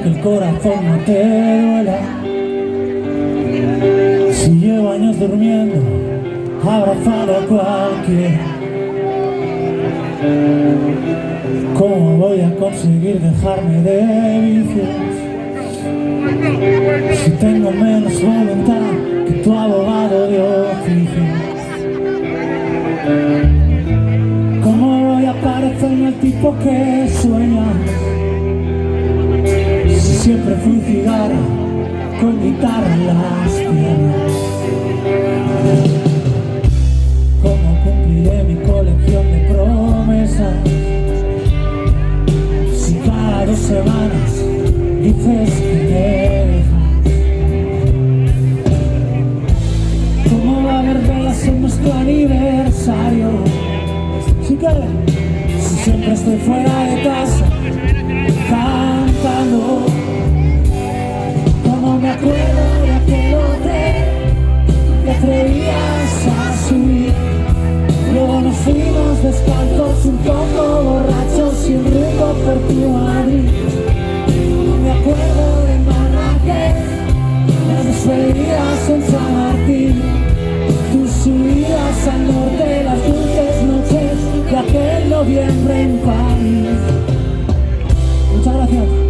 que el corazón no te duela. Si llevo años durmiendo, abrazado a cualquiera, ¿cómo voy a conseguir dejarme de vicios? Si tengo menos voluntad que tu abogado de oficio. ¿Cómo voy a parecerme al tipo que sueñas? Si siempre fui cigarra con guitarra en las piernas. ¿Cómo cumpliré mi colección de promesas? Si cada 2 semanas dices que me dejas. ¿Cómo va a haber velas en nuestro aniversario? Si siempre estoy fuera de casa cantando. Como me acuerdo de aquel hotel que atrevías a subir. Luego nos fuimos descalzos, un poco borrachos, sin rumbo por tu Madrid. Como me acuerdo de Marrakech, las despedidas en San Martín, tus subidas al norte, las dulces noches de aquel noviembre en París. Muchas gracias.